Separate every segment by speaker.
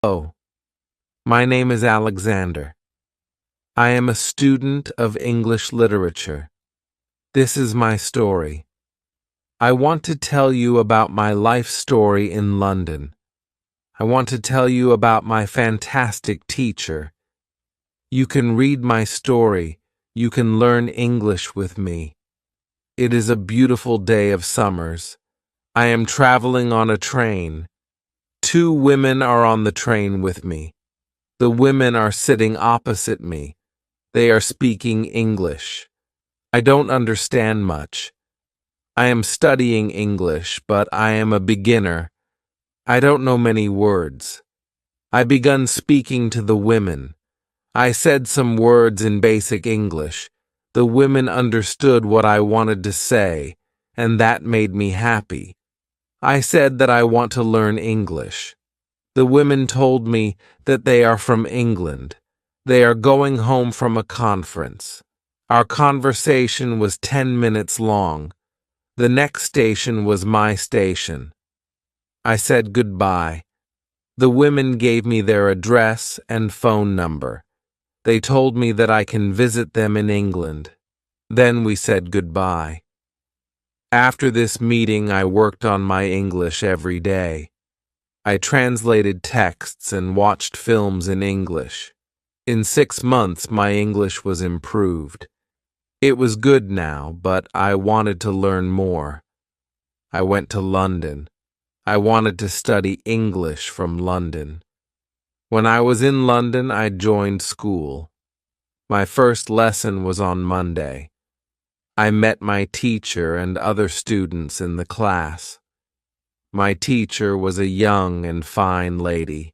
Speaker 1: Hello, my name is Alexander. I am a student of English literature. This is my story. I want to tell you about my life story in London. I want to tell you about my fantastic teacher. You can read my story. You can learn English with me. It is a beautiful day of summers. I am traveling on a train. Two women are on the train with me. The women are sitting opposite me. They are speaking English. I don't understand much. I am studying English, but I am a beginner. I don't know many words. I begun speaking to the women. I said some words in basic English. The women understood what I wanted to say, and that made me happy. I said that I want to learn English. The women told me that they are from England. They are going home from a conference. Our conversation was 10 minutes long. The next station was my station. I said goodbye. The women gave me their address and phone number. They told me that I can visit them in England. Then we said goodbye. After this meeting, I worked on my English every day. I translated texts and watched films in English. In 6 months, my English was improved. It was good now, but I wanted to learn more. I went to London. I wanted to study English from London. When I was in London, I joined school. My first lesson was on Monday. I met my teacher and other students in the class. My teacher was a young and fine lady.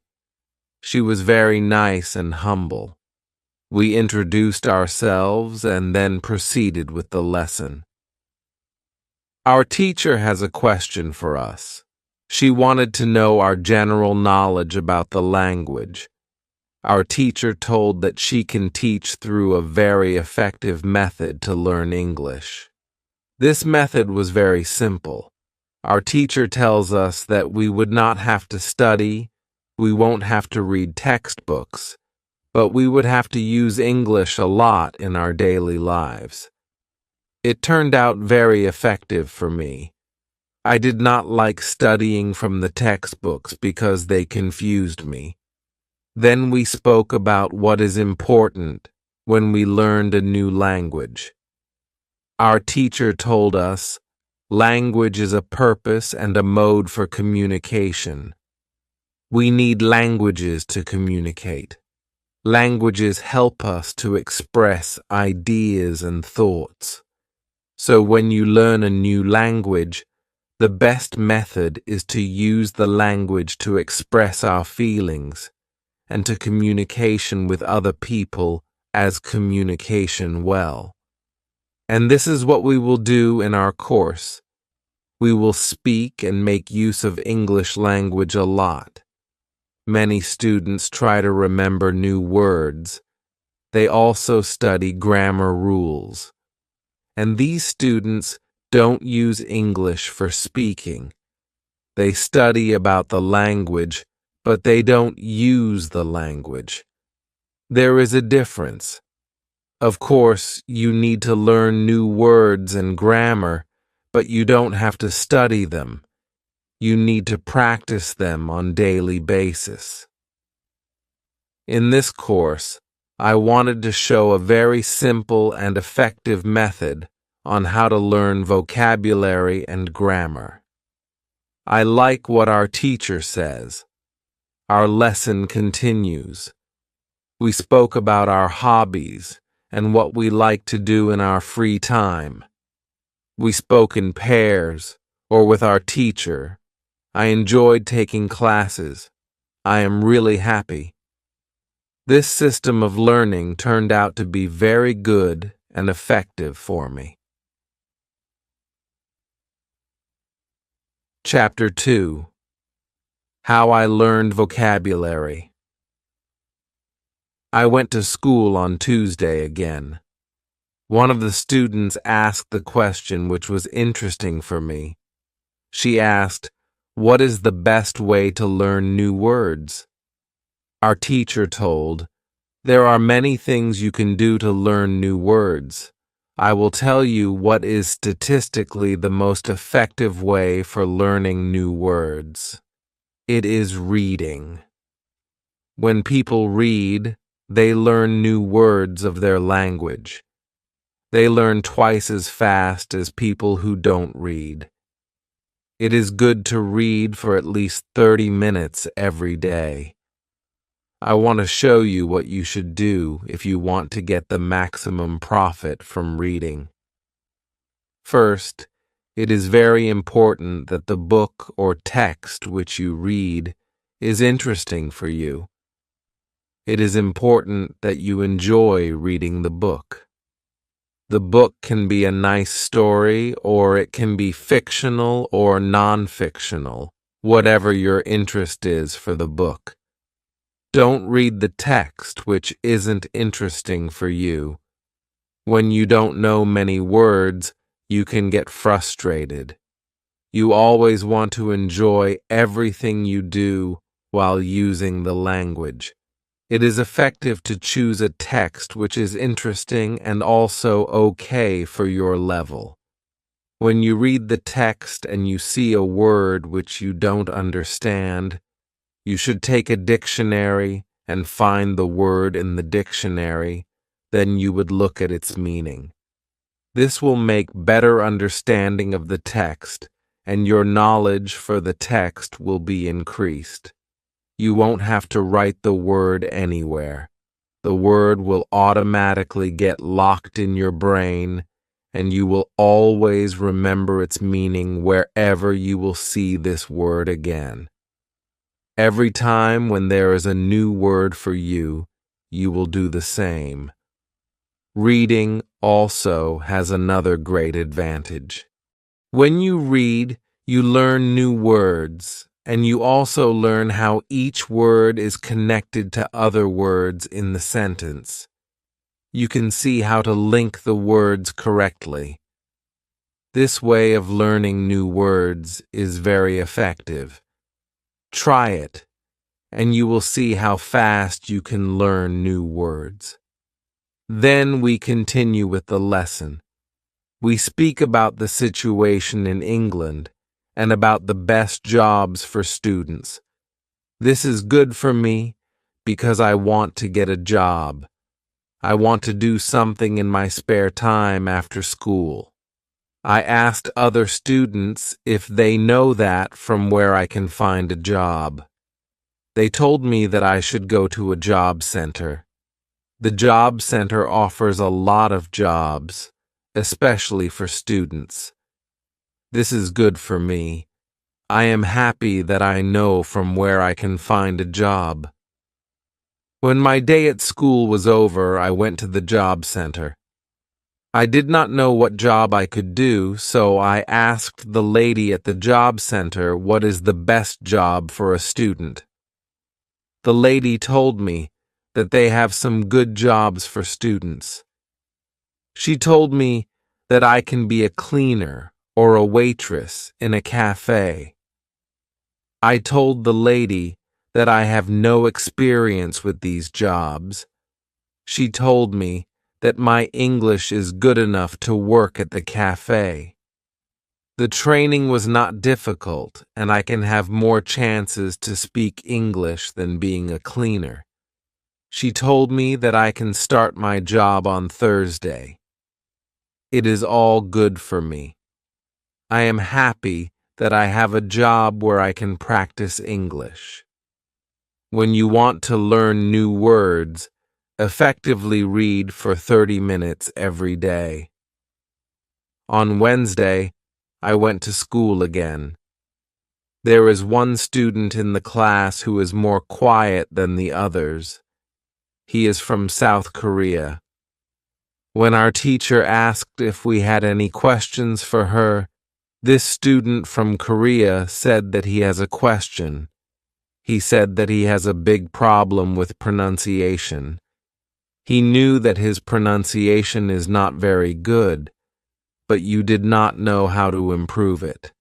Speaker 1: She was very nice and humble. We introduced ourselves and then proceeded with the lesson. Our teacher has a question for us. She wanted to know our general knowledge about the language. Our teacher told that she can teach through a very effective method to learn English. This method was very simple. Our teacher tells us that we would not have to study, we won't have to read textbooks, but we would have to use English a lot in our daily lives. It turned out very effective for me. I did not like studying from the textbooks because they confused me. Then we spoke about what is important when we learned a new language. Our teacher told us, language is a purpose and a mode for communication. We need languages to communicate. Languages help us to express ideas and thoughts. So when you learn a new language, the best method is to use the language to express our feelings and to communication with other people as communication well. And this is what we will do in our course. We will speak and make use of English language a lot. Many students try to remember new words. They also study grammar rules. And these students don't use English for speaking. They study about the language, but they don't use the language. There is a difference. Of course, you need to learn new words and grammar, but you don't have to study them. You need to practice them on a daily basis. In this course, I wanted to show a very simple and effective method on how to learn vocabulary and grammar. I like what our teacher says. Our lesson continues. We spoke about our hobbies and what we like to do in our free time. We spoke in pairs or with our teacher. I enjoyed taking classes. I am really happy. This system of learning turned out to be very good and effective for me. Chapter 2. How I Learned Vocabulary. I went to school on Tuesday again. One of the students asked the question which was interesting for me. She asked, "What is the best way to learn new words?" Our teacher told, "There are many things you can do to learn new words. I will tell you what is statistically the most effective way for learning new words. It is reading. When people read, they learn new words of their language. They learn twice as fast as people who don't read. It is good to read for at least 30 minutes every day. I want to show you what you should do if you want to get the maximum profit from reading. First, it is very important that the book or text which you read is interesting for you. It is important that you enjoy reading the book. The book can be a nice story, or it can be fictional or non-fictional, whatever your interest is for the book. Don't read the text which isn't interesting for you. When you don't know many words, you can get frustrated. You always want to enjoy everything you do while using the language. It is effective to choose a text which is interesting and also okay for your level. When you read the text and you see a word which you don't understand, you should take a dictionary and find the word in the dictionary, then you would look at its meaning. This will make better understanding of the text, and your knowledge for the text will be increased. You won't have to write the word anywhere. The word will automatically get locked in your brain, and you will always remember its meaning wherever you will see this word again. Every time when there is a new word for you, you will do the same. Reading also has another great advantage. When you read, you learn new words, and you also learn how each word is connected to other words in the sentence. You can see how to link the words correctly. This way of learning new words is very effective. Try it, and you will see how fast you can learn new words. Then we continue with the lesson. We speak about the situation in England and about the best jobs for students. This is good for me because I want to get a job. I want to do something in my spare time after school. I asked other students if they know that from where I can find a job. They told me that I should go to a job center. The job center offers a lot of jobs, especially for students. This is good for me. I am happy that I know from where I can find a job. When my day at school was over, I went to the job center. I did not know what job I could do, so I asked the lady at the job center what is the best job for a student. The lady told me that they have some good jobs for students. She told me that I can be a cleaner or a waitress in a cafe. I told the lady that I have no experience with these jobs. She told me that my English is good enough to work at the cafe. The training was not difficult, and I can have more chances to speak English than being a cleaner. She told me that I can start my job on Thursday. It is all good for me. I am happy that I have a job where I can practice English. When you want to learn new words, effectively read for 30 minutes every day. On Wednesday, I went to school again. There is one student in the class who is more quiet than the others. He is from South Korea. When our teacher asked if we had any questions for her, this student from Korea said that he has a question. He said that he has a big problem with pronunciation. He knew that his pronunciation is not very good, but you did not know how to improve it.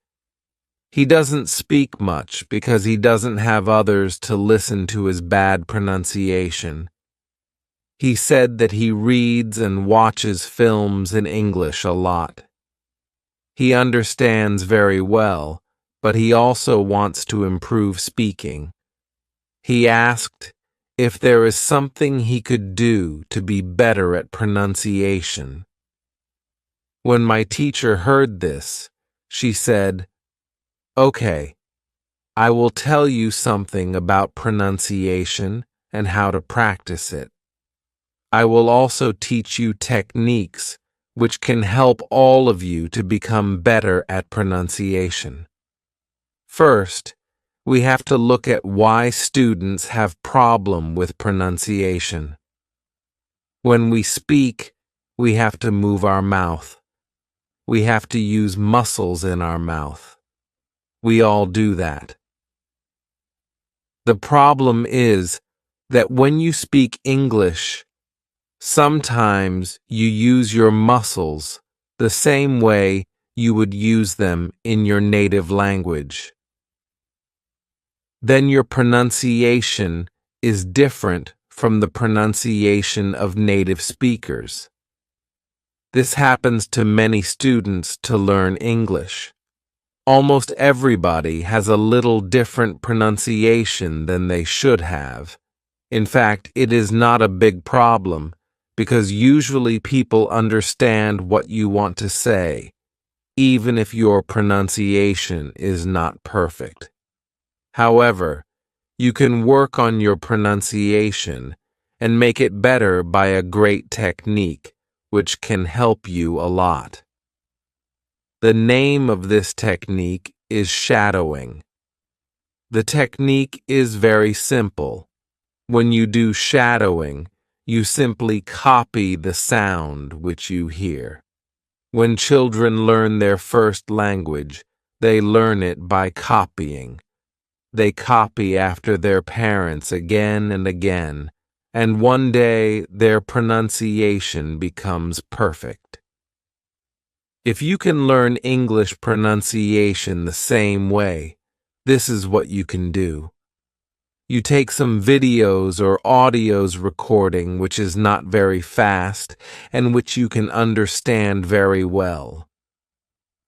Speaker 1: He doesn't speak much because he doesn't have others to listen to his bad pronunciation. He said that he reads and watches films in English a lot. He understands very well, but he also wants to improve speaking. He asked if there is something he could do to be better at pronunciation. When my teacher heard this, she said, "Okay, I will tell you something about pronunciation and how to practice it. I will also teach you techniques which can help all of you to become better at pronunciation. First, we have to look at why students have problem with pronunciation. When we speak, we have to move our mouth. We have to use muscles in our mouth. We all do that. The problem is that when you speak English, sometimes you use your muscles the same way you would use them in your native language. Then your pronunciation is different from the pronunciation of native speakers. This happens to many students to learn English. Almost everybody has a little different pronunciation than they should have. In fact, it is not a big problem because usually people understand what you want to say, even if your pronunciation is not perfect. However, you can work on your pronunciation and make it better by a great technique, which can help you a lot. The name of this technique is shadowing. The technique is very simple. When you do shadowing, you simply copy the sound which you hear. When children learn their first language, they learn it by copying. They copy after their parents again and again, and one day their pronunciation becomes perfect. If you can learn English pronunciation the same way, this is what you can do. You take some videos or audios recording which is not very fast and which you can understand very well.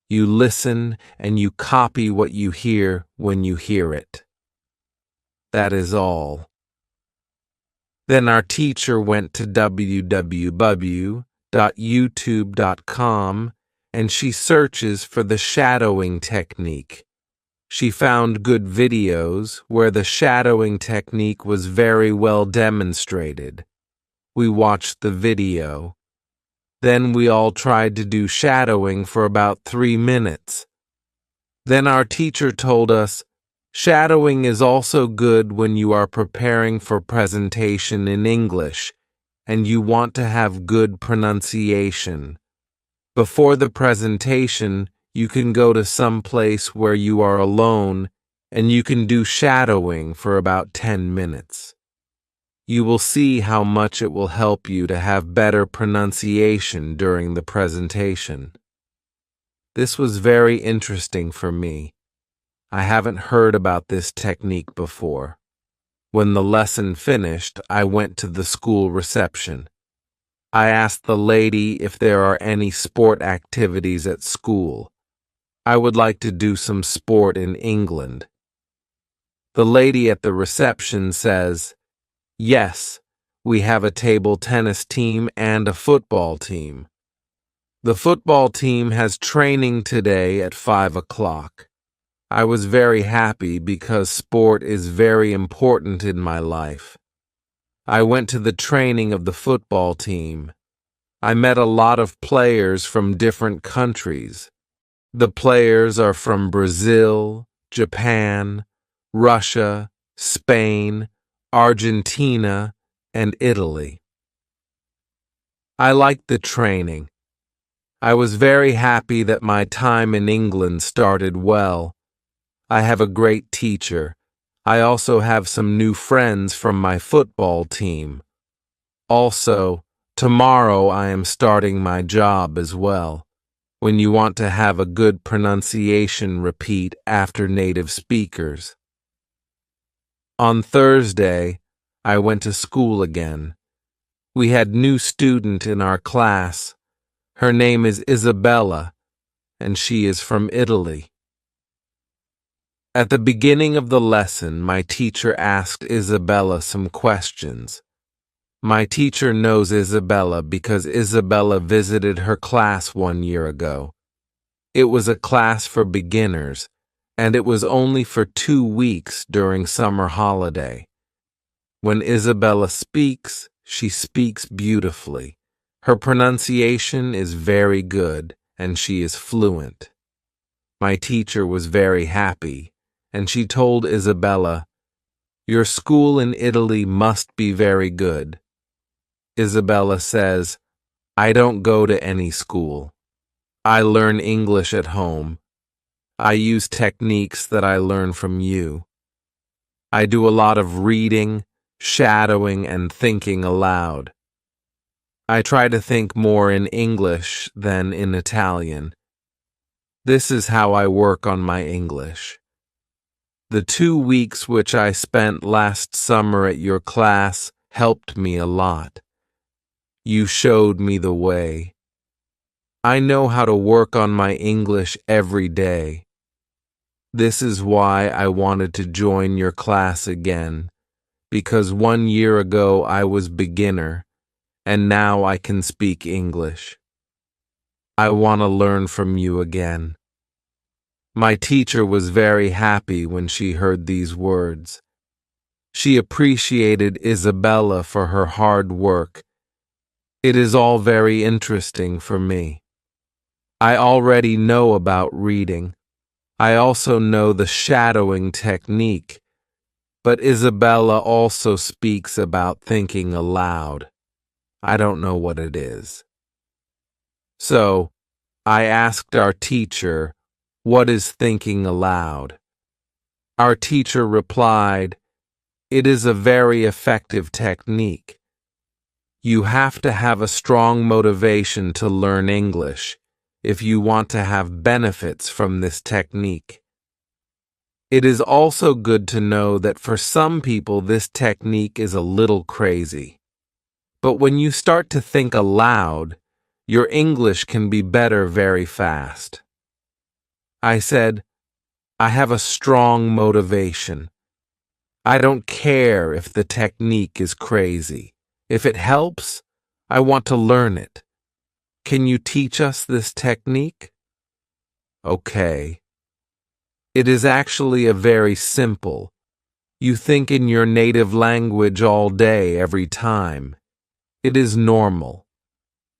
Speaker 1: You listen and you copy what you hear when you hear it. That is all. Then our teacher went to www.youtube.com and she searches for the shadowing technique. She found good videos where the shadowing technique was very well demonstrated. We watched the video. Then we all tried to do shadowing for about 3 minutes. Then our teacher told us, shadowing is also good when you are preparing for presentation in English and you want to have good pronunciation. Before the presentation, you can go to some place where you are alone and you can do shadowing for about 10 minutes. You will see how much it will help you to have better pronunciation during the presentation. This was very interesting for me. I haven't heard about this technique before. When the lesson finished, I went to the school reception. I asked the lady if there are any sport activities at school. I would like to do some sport in England. The lady at the reception says, "Yes, we have a table tennis team and a football team. The football team has training today at 5 o'clock. I was very happy because sport is very important in my life. I went to the training of the football team. I met a lot of players from different countries. The players are from Brazil, Japan, Russia, Spain, Argentina, and Italy. I liked the training. I was very happy that my time in England started well. I have a great teacher. I also have some new friends from my football team. Also, tomorrow I am starting my job as well. When you want to have a good pronunciation, repeat after native speakers. On Thursday, I went to school again. We had new student in our class. Her name is Isabella, and she is from Italy. At the beginning of the lesson, my teacher asked Isabella some questions. My teacher knows Isabella because Isabella visited her class 1 year ago. It was a class for beginners, and it was only for 2 weeks during summer holiday. When Isabella speaks, she speaks beautifully. Her pronunciation is very good, and she is fluent. My teacher was very happy, and she told Isabella, "Your school in Italy must be very good." Isabella says, "I don't go to any school. I learn English at home. I use techniques that I learn from you. I do a lot of reading, shadowing, and thinking aloud. I try to think more in English than in Italian. This is how I work on my English. The 2 weeks which I spent last summer at your class helped me a lot. You showed me the way. I know how to work on my English every day. This is why I wanted to join your class again, because 1 year ago I was beginner, and now I can speak English. I want to learn from you again." My teacher was very happy when she heard these words. She appreciated Isabella for her hard work. It is all very interesting for me. I already know about reading. I also know the shadowing technique, but Isabella also speaks about thinking aloud. I don't know what it is. So, I asked our teacher, "What is thinking aloud?" Our teacher replied, "It is a very effective technique. You have to have a strong motivation to learn English if you want to have benefits from this technique. It is also good to know that for some people this technique is a little crazy. But when you start to think aloud, your English can be better very fast." I said, "I have a strong motivation. I don't care if the technique is crazy. If it helps, I want to learn it. Can you teach us this technique?" Okay. It is actually a very simple. You think in your native language all day, every time. It is normal.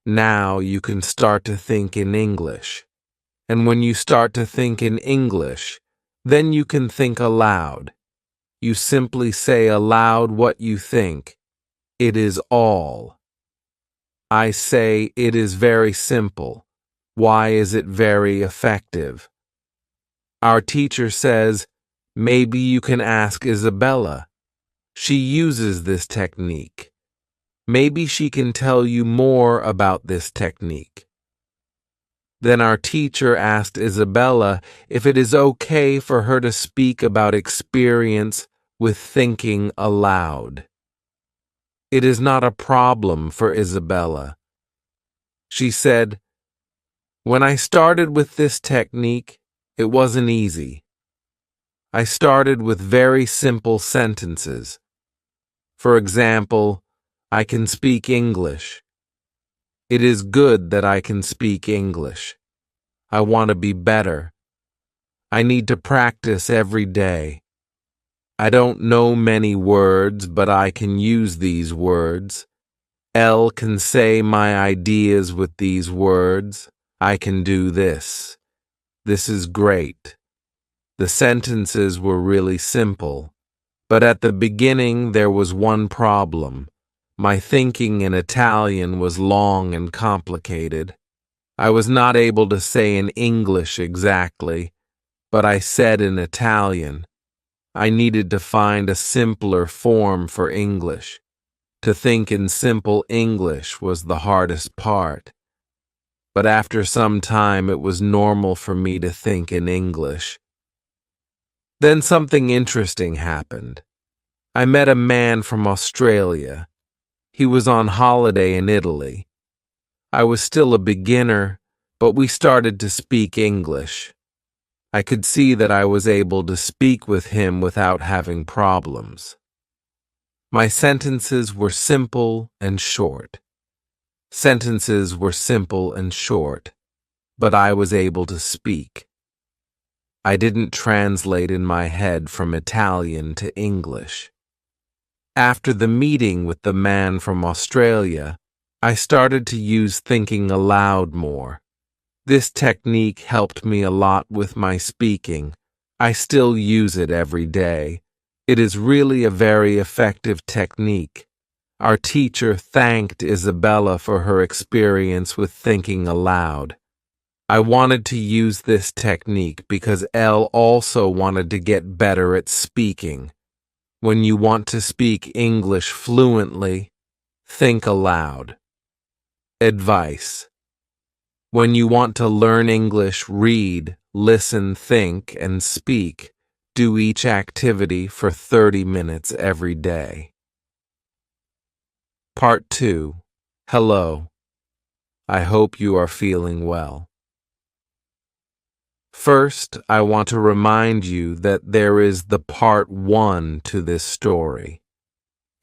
Speaker 1: Now you can start to think in English. And when you start to think in English, then you can think aloud. You simply say aloud what you think. It is all. I say it is very simple. Why is it very effective? Our teacher says, maybe you can ask Isabella. She uses this technique. Maybe she can tell you more about this technique. Then our teacher asked Isabella if it is okay for her to speak about experience with thinking aloud. It is not a problem for Isabella. She said, "When I started with this technique, it wasn't easy. I started with very simple sentences. For example, I can speak English. It is good that I can speak English. I want to be better. I need to practice every day. I don't know many words, but I can use these words. Elle can say my ideas with these words. I can do this. This is great." The sentences were really simple, but at the beginning there was one problem. My thinking in Italian was long and complicated. I was not able to say in English exactly, but I said in Italian. I needed to find a simpler form for English. To think in simple English was the hardest part. but after some time it was normal for me to think in English. Then something interesting happened. I met a man from Australia. He was on holiday in Italy. I was still a beginner, but we started to speak English. I could see that I was able to speak with him without having problems. My sentences were simple and short. Sentences were simple and short, but I was able to speak. I didn't translate in my head from Italian to English. After the meeting with the man from Australia, I started to use thinking aloud more. This technique helped me a lot with my speaking. I still use it every day. It is really a very effective technique. Our teacher thanked Isabella for her experience with thinking aloud. I wanted to use this technique because Elle also wanted to get better at speaking. When you want to speak English fluently, think aloud. Advice: when you want to learn English, read, listen, think, and speak. Do each activity for 30 minutes every day. Part 2. Hello. I hope you are feeling well. First, I want to remind you that there is the part 1 to this story.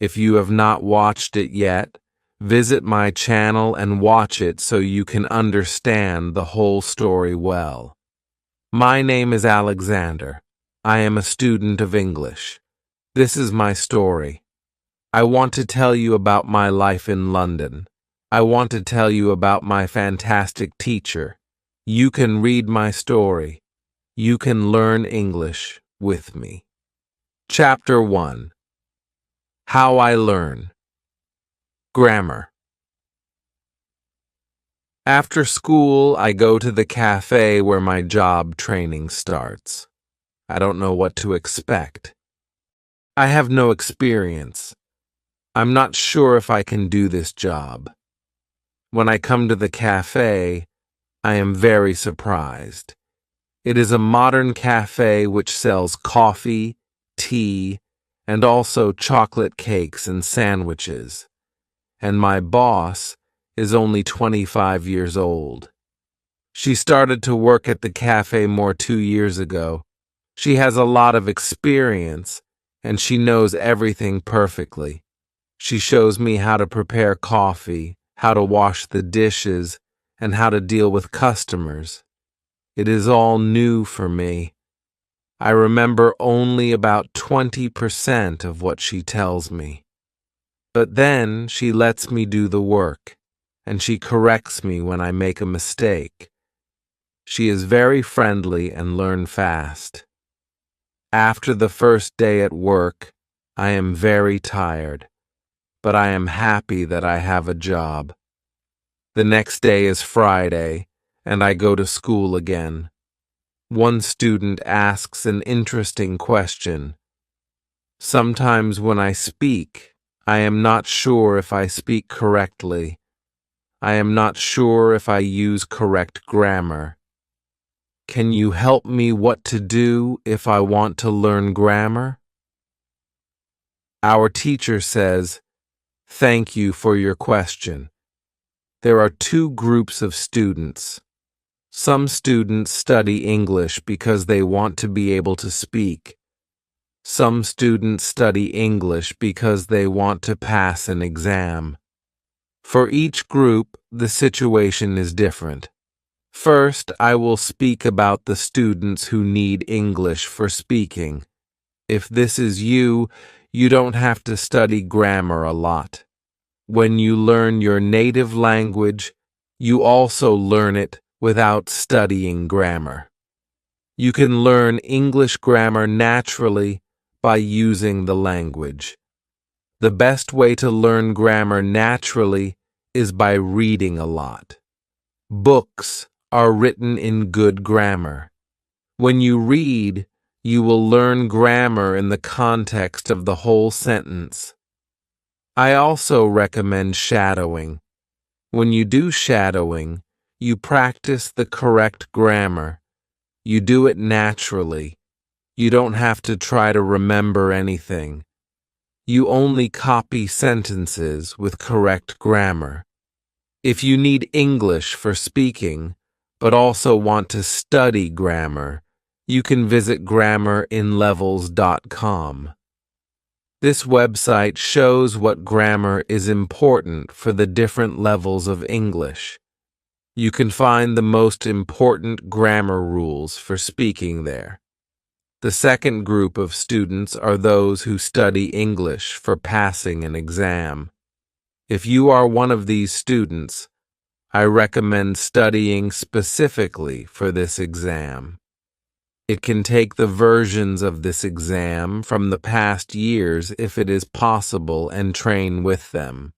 Speaker 1: If you have not watched it yet, visit my channel and watch it so you can understand the whole story well. My name is Alexander. I am a student of English. This is my story. I want to tell you about my life in London. I want to tell you about my fantastic teacher. You can read my story. You can learn English with me. Chapter 1. How I Learn. Grammar. After school, I go to the cafe where my job training starts. I don't know what to expect. I have no experience. I'm not sure if I can do this job. When I come to the cafe, I am very surprised. It is a modern cafe which sells coffee, tea, and also chocolate cakes and sandwiches. And my boss is only 25 years old. She started to work at the cafe more 2 years ago. She has a lot of experience, and she knows everything perfectly. She shows me how to prepare coffee, how to wash the dishes, and how to deal with customers. It is all new for me. I remember only about 20% of what she tells me. But then she lets me do the work, and she corrects me when I make a mistake. She is very friendly and learns fast. After the first day at work, I am very tired, but I am happy that I have a job. The next day is Friday, and I go to school again. One student asks an interesting question. Sometimes when I speak, I am not sure if I speak correctly. I am not sure if I use correct grammar. Can you help me what to do if I want to learn grammar? Our teacher says, "Thank you for your question." There are 2 groups of students. Some students study English because they want to be able to speak. Some students study English because they want to pass an exam. For each group, the situation is different. First, I will speak about the students who need English for speaking. If this is you, you don't have to study grammar a lot. When you learn your native language, you also learn it without studying grammar. You can learn English grammar naturally by using the language. The best way to learn grammar naturally is by reading a lot. Books are written in good grammar. When you read, you will learn grammar in the context of the whole sentence. I also recommend shadowing. When you do shadowing, You practice the correct grammar. You do it naturally. You don't have to try to remember anything. You only copy sentences with correct grammar. If you need English for speaking, but also want to study grammar, you can visit GrammarInLevels.com. This website shows what grammar is important for the different levels of English. You can find the most important grammar rules for speaking there. The second group of students are those who study English for passing an exam. If you are one of these students, I recommend studying specifically for this exam. It can take the versions of this exam from the past years if it is possible and train with them.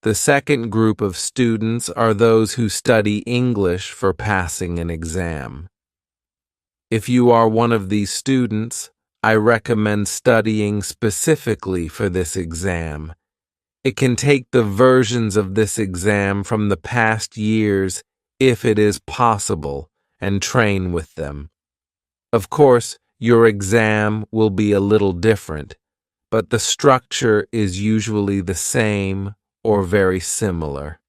Speaker 1: The second group of students are those who study English for passing an exam. If you are one of these students, I recommend studying specifically for this exam. It can take the versions of this exam from the past years if it is possible and train with them. Of course, your exam will be a little different, but the structure is usually the same or very similar.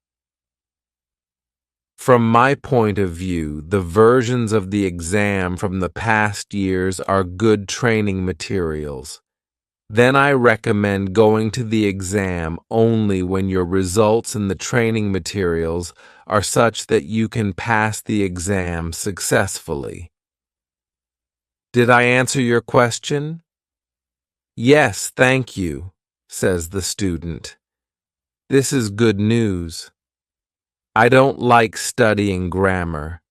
Speaker 1: From my point of view, the versions of the exam from the past years are good training materials. Then I recommend going to the exam only when your results in the training materials are such that you can pass the exam successfully. Did I answer your question? Yes, thank you, says the student. This is good news. I don't like studying grammar.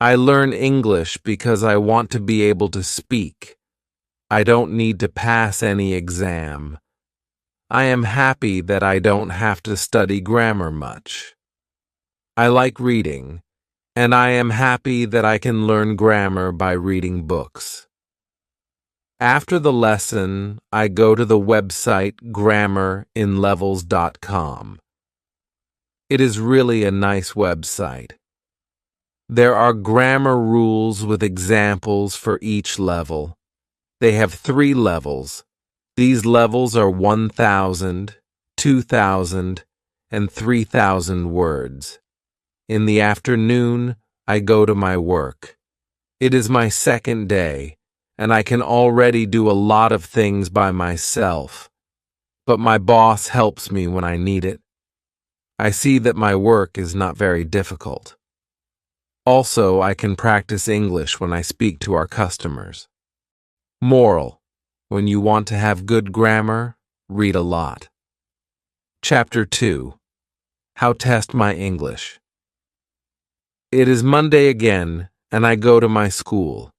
Speaker 1: I learn English because I want to be able to speak. I don't need to pass any exam. I am happy that I don't have to study grammar much. I like reading, and I am happy that I can learn grammar by reading books. After the lesson, I go to the website GrammarInLevels.com. It is really a nice website. There are grammar rules with examples for each level. They have 3 levels. These levels are 1,000, 2,000, and 3,000 words. In the afternoon, I go to my work. It is my second day, and I can already do a lot of things by myself. But my boss helps me when I need it. I see that my work is not very difficult. Also, I can practice English when I speak to our customers. Moral: when you want to have good grammar, read a lot. Chapter 2: How Test My English. It is Monday again, and I go to my school.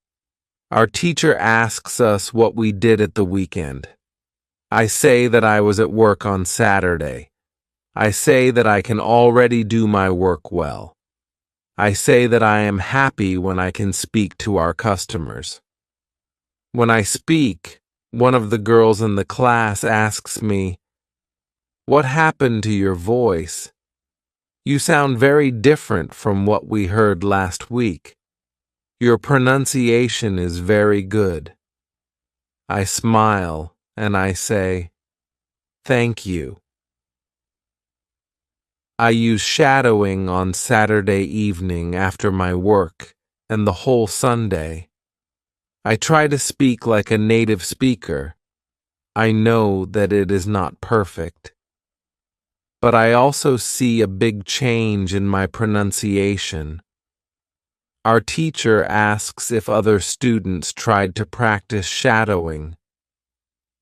Speaker 1: Our teacher asks us what we did at the weekend. I say that I was at work on Saturday. I say that I can already do my work well. I say that I am happy when I can speak to our customers. When I speak, one of the girls in the class asks me, "What happened to your voice? You sound very different from what we heard last week. Your pronunciation is very good." I smile and I say, "Thank you." I use shadowing on Saturday evening after my work and the whole Sunday. I try to speak like a native speaker. I know that it is not perfect. But I also see a big change in my pronunciation. Our teacher asks if other students tried to practice shadowing.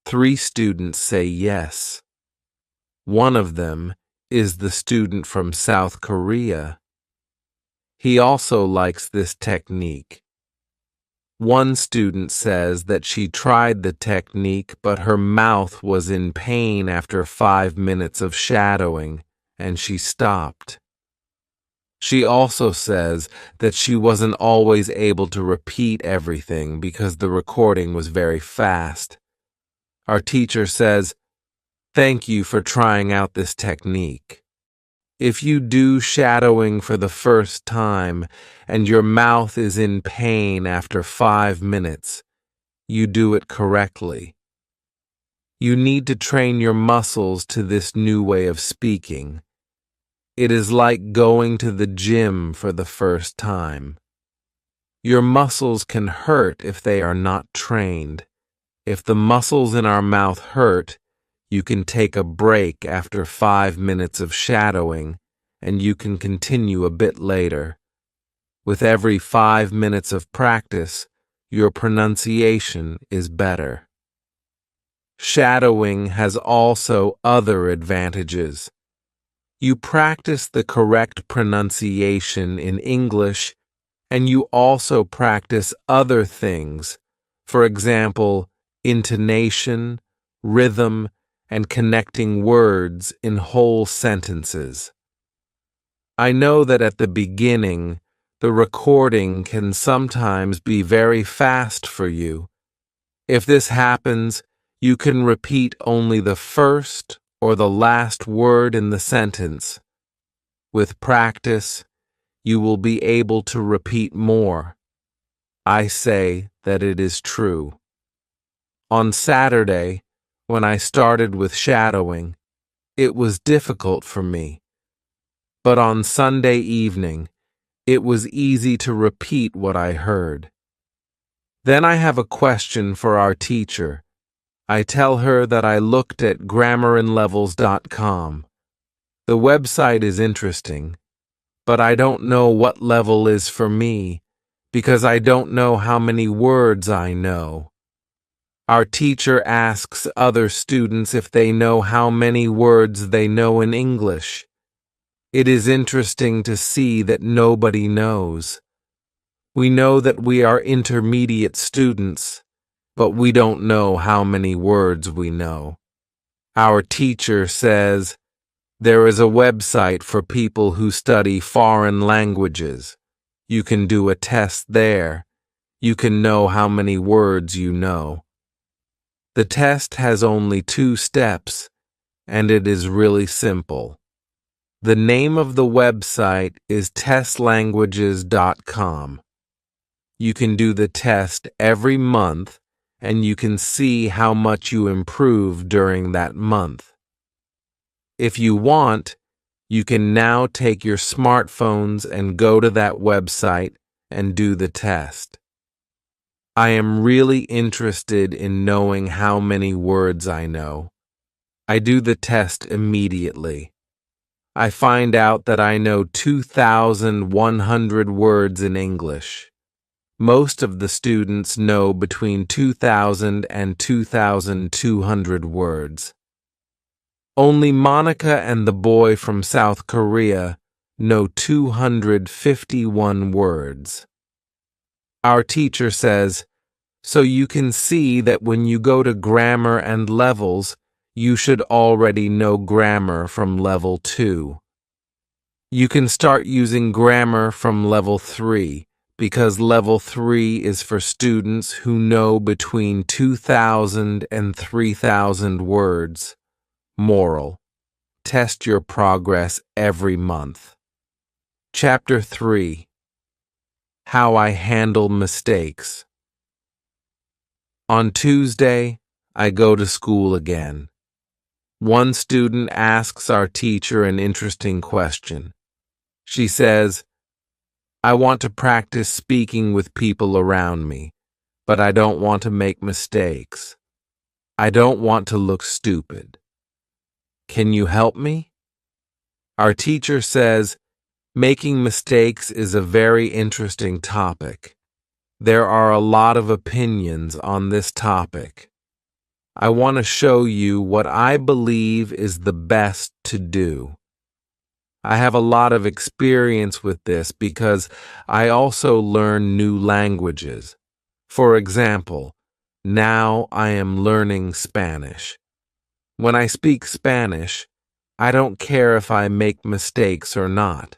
Speaker 1: 3 students say yes. One of them is the student from South Korea. He also likes this technique. One student says that she tried the technique, but her mouth was in pain after 5 minutes of shadowing, and she stopped. She also says that she wasn't always able to repeat everything because the recording was very fast. Our teacher says, "Thank you for trying out this technique." If you do shadowing for the first time and your mouth is in pain after 5 minutes, you do it correctly. You need to train your muscles to this new way of speaking. It is like going to the gym for the first time. Your muscles can hurt if they are not trained. If the muscles in our mouth hurt, you can take a break after 5 minutes of shadowing, and you can continue a bit later. With every 5 minutes of practice, your pronunciation is better. Shadowing has also other advantages. You practice the correct pronunciation in English, and you also practice other things, for example, intonation, rhythm, and connecting words in whole sentences. I know that at the beginning, the recording can sometimes be very fast for you. If this happens, you can repeat only the first or the last word in the sentence. With practice, you will be able to repeat more. I say that it is true. On Saturday, when I started with shadowing, it was difficult for me. But on Sunday evening, it was easy to repeat what I heard. Then I have a question for our teacher. I tell her that I looked at grammarinlevels.com. The website is interesting, but I don't know what level is for me because I don't know how many words I know. Our teacher asks other students if they know how many words they know in English. It is interesting to see that nobody knows. We know that we are intermediate students, but we don't know how many words we know. Our teacher says, there is a website for people who study foreign languages. You can do a test there. You can know how many words you know. The test has only 2 steps, and it is really simple. The name of the website is testlanguages.com. You can do the test every month, and you can see how much you improve during that month. If you want, you can now take your smartphones and go to that website and do the test. I am really interested in knowing how many words I know. I do the test immediately. I find out that I know 2,100 words in English. Most of the students know between 2,000 and 2,200 words. Only Monica and the boy from South Korea know 251 words. Our teacher says, so you can see that when you go to grammar and levels, you should already know grammar from level 2. You can start using grammar from level 3 because level 3 is for students who know between 2,000 and 3,000 words. Moral: test your progress every month. Chapter 3: How I Handle Mistakes. On Tuesday, I go to school again. One student asks our teacher an interesting question. She says, I want to practice speaking with people around me, but I don't want to make mistakes. I don't want to look stupid. Can you help me? Our teacher says, making mistakes is a very interesting topic. There are a lot of opinions on this topic. I want to show you what I believe is the best to do. I have a lot of experience with this because I also learn new languages. For example, now I am learning Spanish. When I speak Spanish, I don't care if I make mistakes or not.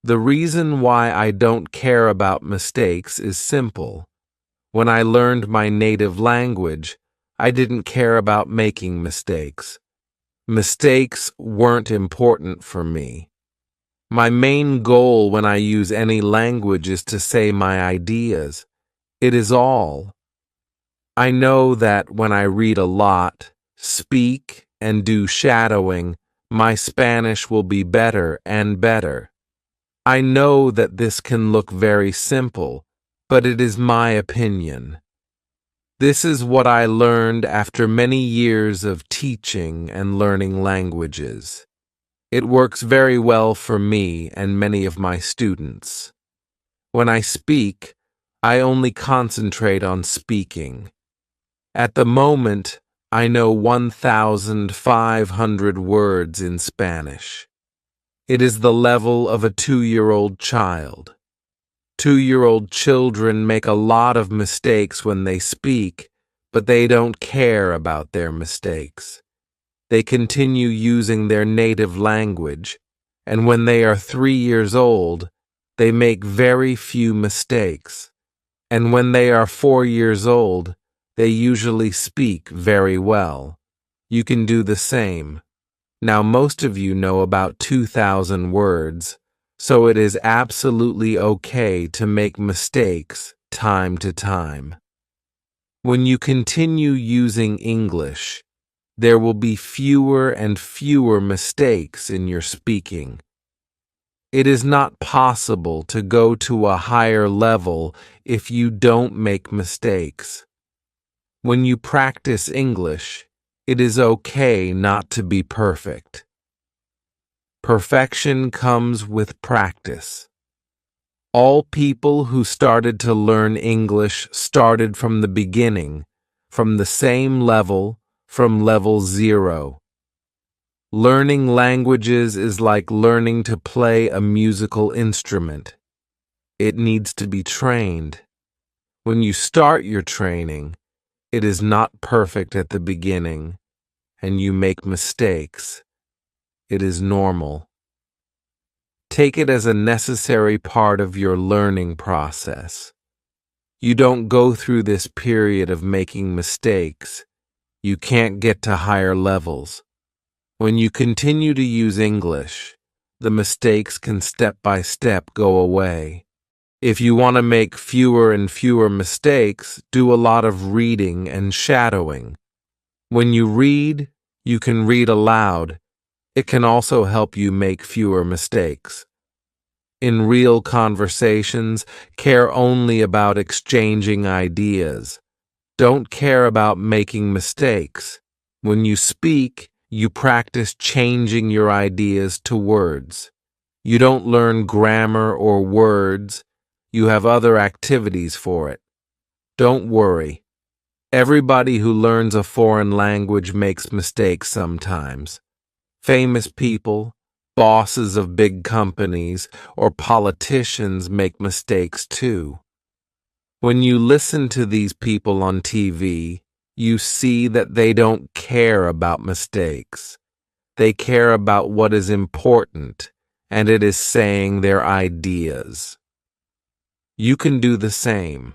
Speaker 1: The reason why I don't care about mistakes is simple. When I learned my native language, I didn't care about making mistakes. Mistakes weren't important for me. My main goal when I use any language is to say my ideas. It is all. I know that when I read a lot, speak, and do shadowing, my Spanish will be better and better. I know that this can look very simple, but it is my opinion. This is what I learned after many years of teaching and learning languages. It works very well for me and many of my students. When I speak, I only concentrate on speaking. At the moment, I know 1,500 words in Spanish. It is the level of a 2-year-old child. 2-year-old children make a lot of mistakes when they speak, but they don't care about their mistakes. They continue using their native language, and when they are 3 years old, they make very few mistakes. And when they are 4 years old, they usually speak very well. You can do the same. Now, most of you know about 2,000 words, so it is absolutely okay to make mistakes time to time. When you continue using English, there will be fewer and fewer mistakes in your speaking. It is not possible to go to a higher level if you don't make mistakes. When you practice English, it is okay not to be perfect. Perfection comes with practice. All people who started to learn English started from the beginning, from the same level, from level 0. Learning languages is like learning to play a musical instrument. It needs to be trained. When you start your training, it is not perfect at the beginning, and you make mistakes. It is normal. Take it as a necessary part of your learning process. You don't go through this period of making mistakes. You can't get to higher levels. When you continue to use English, the mistakes can step by step go away. If you want to make fewer and fewer mistakes, do a lot of reading and shadowing. When you read, you can read aloud. It can also help you make fewer mistakes. In real conversations, care only about exchanging ideas. Don't care about making mistakes. When you speak, you practice changing your ideas to words. You don't learn grammar or words. You have other activities for it. Don't worry. Everybody who learns a foreign language makes mistakes sometimes. Famous people, bosses of big companies, or politicians make mistakes too. When you listen to these people on TV, you see that they don't care about mistakes. They care about what is important, and it is saying their ideas. You can do the same.